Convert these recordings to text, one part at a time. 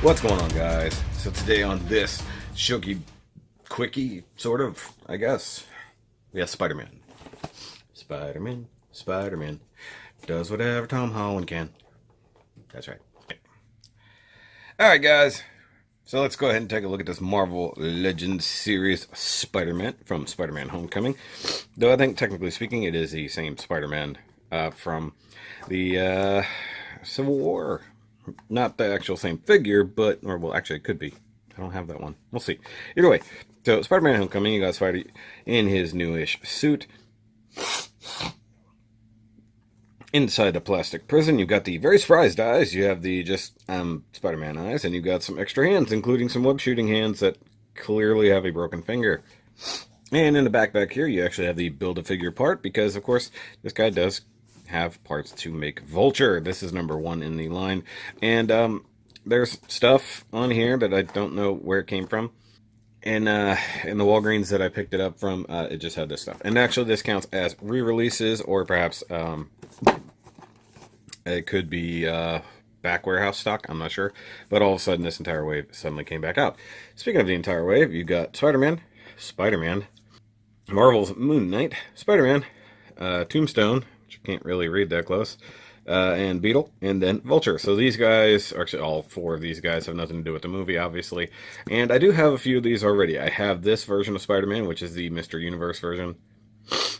What's going on, guys? So today on this Shoky Quickie, sort of, I guess, we have Spider-Man. Spider-Man does whatever Tom Holland can. That's right. Alright, guys. So let's go ahead and take a look at this Marvel Legends series Spider-Man from Spider-Man Homecoming. Though I think, technically speaking, it is the same Spider-Man from the Civil War. Not the actual same figure, but, or well, actually it could be. I don't have that one. We'll see. Either way, so Spider-Man Homecoming, you got Spidey in his newish suit. Inside the plastic prison, you've got the very surprised eyes. You have the just Spider-Man eyes, and you've got some extra hands, including some web shooting hands that clearly have a broken finger. And in the back here, you actually have the Build-A-Figure part, because, of course, this guy does have parts to make Vulture. This is number 1 in the line. And there's stuff on here that I don't know where it came from. And in the Walgreens that I picked it up from, it just had this stuff. And actually, this counts as re-releases, or perhaps it could be back warehouse stock. I'm not sure. But all of a sudden, this entire wave suddenly came back out. Speaking of the entire wave, you got Spider-Man, Marvel's Moon Knight, Spider-Man, Tombstone, which you can't really read that close, and Beetle, and then Vulture. So these guys, actually all 4 of these guys, have nothing to do with the movie, obviously. And I do have a few of these already. I have this version of Spider-Man, which is the Mr. Universe version,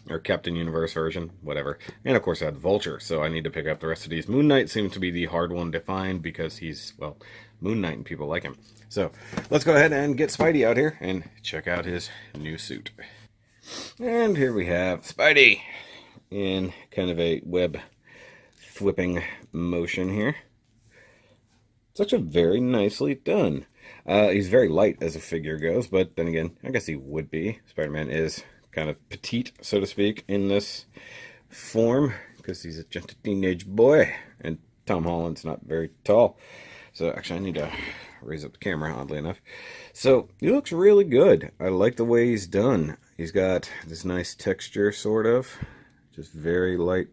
or Captain Universe version, whatever. And of course I have Vulture, so I need to pick up the rest of these. Moon Knight seems to be the hard one to find, because he's, well, Moon Knight and people like him. So let's go ahead and get Spidey out here and check out his new suit. And here we have Spidey in kind of a web flipping motion here. It's actually very nicely done. He's very light as a figure goes, but then again, I guess he would be. Spider-Man is kind of petite, so to speak, in this form, because he's just a teenage boy, and Tom Holland's not very tall. So actually, I need to raise up the camera, oddly enough. So he looks really good. I like the way he's done. He's got this nice texture, sort of, just very light.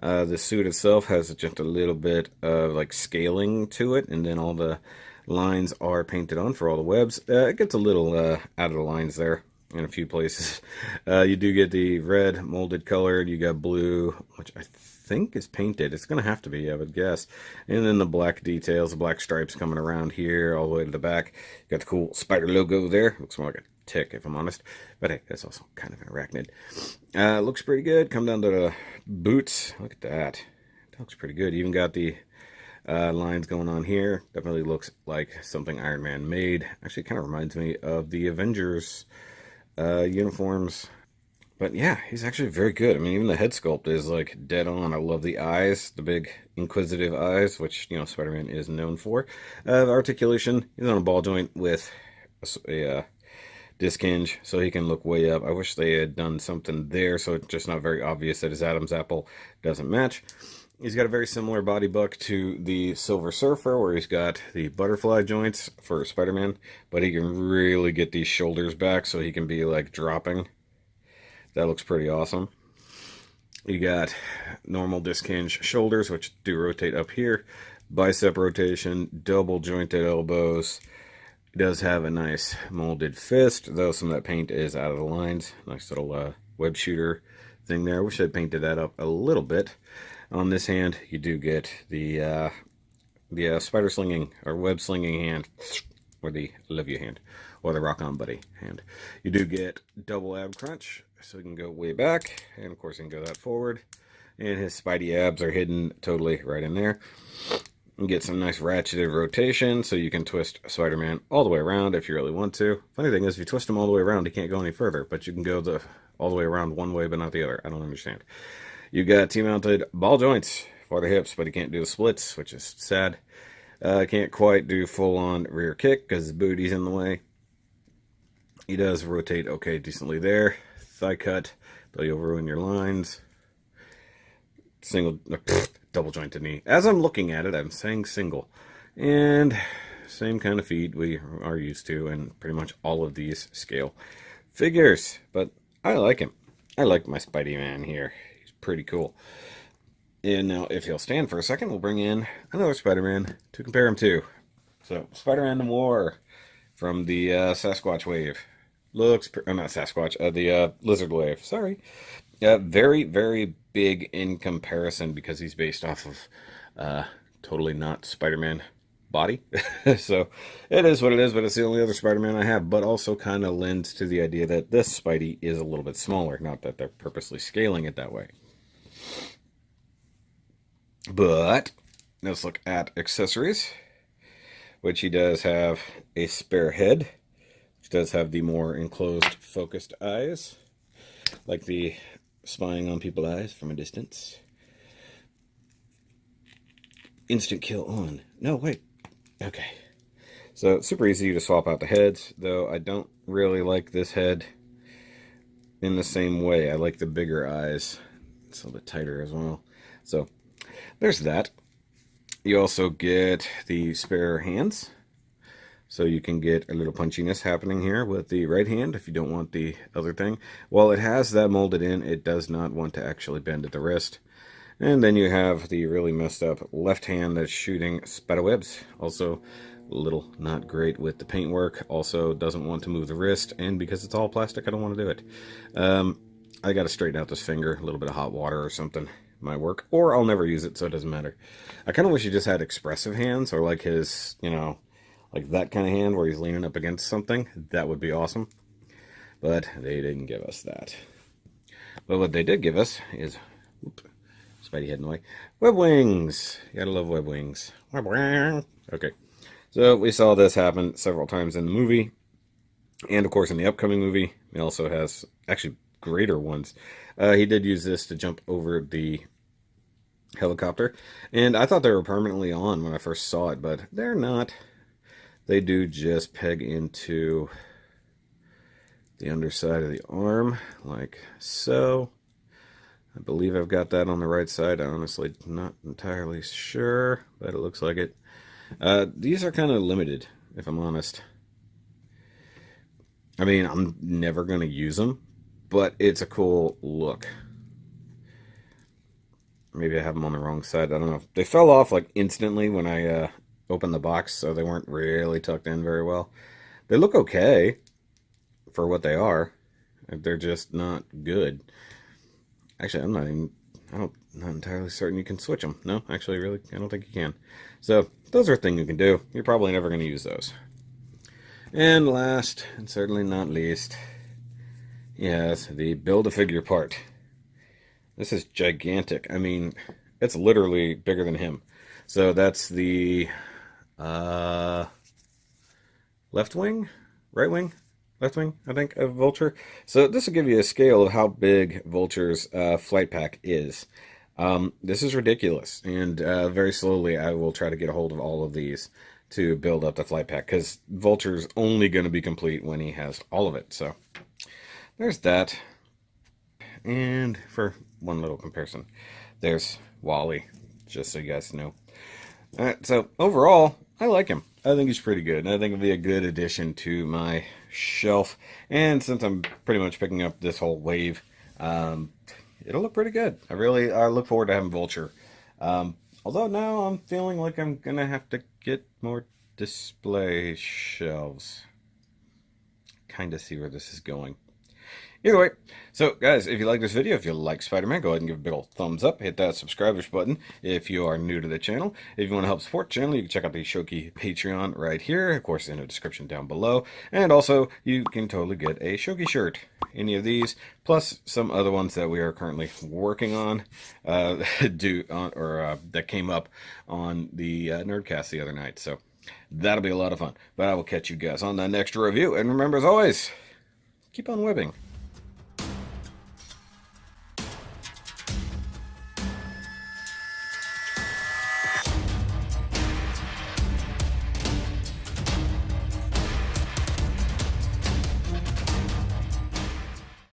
The suit itself has just a little bit of like scaling to it, and then all the lines are painted on for all the webs. It gets a little out of the lines there in a few places. You do get the red molded color. You got blue, which I think is painted. It's going to have to be, I would guess. And then the black details, the black stripes coming around here all the way to the back. You got the cool spider logo there. Looks more like a tick, if I'm honest. But hey, that's also kind of an arachnid. Looks pretty good. Come down to the boots. Look at that. That looks pretty good. Even got the lines going on here. Definitely looks like something Iron Man made. Actually, kind of reminds me of the Avengers uniforms. But yeah, he's actually very good. I mean, even the head sculpt is like dead on. I love the eyes, the big inquisitive eyes, which, you know, Spider-Man is known for. The articulation, he's on a ball joint with a disc hinge, so he can look way up. I wish they had done something there, so it's just not very obvious that his Adam's apple doesn't match. He's got a very similar body buck to the Silver Surfer, where he's got the butterfly joints for Spider-Man, but he can really get these shoulders back so he can be like dropping. That looks pretty awesome. You got normal disc hinge shoulders, which do rotate up here. Bicep rotation, double jointed elbows. He does have a nice molded fist, though some of that paint is out of the lines. Nice little web shooter thing there. I wish I'd painted that up a little bit. On this hand, you do get the spider slinging or web slinging hand, or the love you hand, or the rock on buddy hand. You do get double ab crunch, so you can go way back, and of course you can go that forward. And his Spidey abs are hidden totally right in there. You get some nice ratcheted rotation, so you can twist Spider-Man all the way around if you really want to. Funny thing is, if you twist him all the way around, he can't go any further, but you can go all the way around one way, but not the other. I don't understand. You got T-mounted ball joints for the hips, but he can't do the splits, which is sad. Can't quite do full-on rear kick because his booty's in the way. He does rotate okay decently there. Thigh cut, though you'll ruin your lines. Double jointed knee. As I'm looking at it, I'm saying single. And same kind of feet we are used to in pretty much all of these scale figures. But I like him. I like my Spidey man here. He's pretty cool. And now, if he'll stand for a second, we'll bring in another Spider-Man to compare him to. So, Spider-Man Noir from the Sasquatch wave. Looks, not Sasquatch, the Lizard wave. Sorry. Very, very big in comparison because he's based off of totally not Spider-Man body. So it is what it is, but it's the only other Spider-Man I have, but also kind of lends to the idea that this Spidey is a little bit smaller. Not that they're purposely scaling it that way. But let's look at accessories, which he does have a spare head, which does have the more enclosed focused eyes, like the spying on people's eyes from a distance. Instant kill on. No, wait. Okay. So, super easy to swap out the heads, though I don't really like this head in the same way. I like the bigger eyes. It's a little bit tighter as well. So, there's that. You also get the spare hands. So you can get a little punchiness happening here with the right hand if you don't want the other thing. While it has that molded in, it does not want to actually bend at the wrist. And then you have the really messed up left hand that's shooting spiderwebs. Also a little not great with the paintwork. Also doesn't want to move the wrist. And because it's all plastic, I don't want to do it. I got to straighten out this finger. A little bit of hot water or something might work. Or I'll never use it, so it doesn't matter. I kind of wish he just had expressive hands, or like his, you know, like that kind of hand where he's leaning up against something. That would be awesome. But they didn't give us that. But what they did give us is... Whoop, Spidey head in the way. Web wings. You gotta love web wings. Okay. So we saw this happen several times in the movie. And of course in the upcoming movie. It also has actually greater ones. He did use this to jump over the helicopter. And I thought they were permanently on when I first saw it. But they're not. They do just peg into the underside of the arm, like so. I believe I've got that on the right side. I'm honestly not entirely sure, but it looks like it. These are kind of limited, if I'm honest. I mean, I'm never going to use them, but it's a cool look. Maybe I have them on the wrong side. I don't know. They fell off like instantly when I opened the box, so they weren't really tucked in very well. They look okay for what they are. They're just not good. Actually, I'm not entirely certain you can switch them. No, actually, really, I don't think you can. So, those are a thing you can do. You're probably never going to use those. And last, and certainly not least, yes, the Build-A-Figure part. This is gigantic. I mean, it's literally bigger than him. So, that's the... left wing? Right wing? Left wing, I think, of Vulture. So this will give you a scale of how big Vulture's flight pack is. This is ridiculous. And very slowly I will try to get a hold of all of these to build up the flight pack. Because Vulture's only going to be complete when he has all of it. So there's that. And for one little comparison, there's Wally. Just so you guys know. Alright, so overall, I like him. I think he's pretty good. And I think it'll be a good addition to my shelf. And since I'm pretty much picking up this whole wave, it'll look pretty good. I look forward to having Vulture. Although now I'm feeling like I'm going to have to get more display shelves. Kind of see where this is going. Either way, so guys, if you like this video, if you like Spider-Man, go ahead and give a big old thumbs up. Hit that subscribe button if you are new to the channel. If you want to help support the channel, you can check out the Shoky Patreon right here. Of course, in the description down below. And also, you can totally get a Shoky shirt. Any of these, plus some other ones that we are currently working on, that came up on the Nerdcast the other night. So that'll be a lot of fun. But I will catch you guys on the next review. And remember, as always, keep on webbing.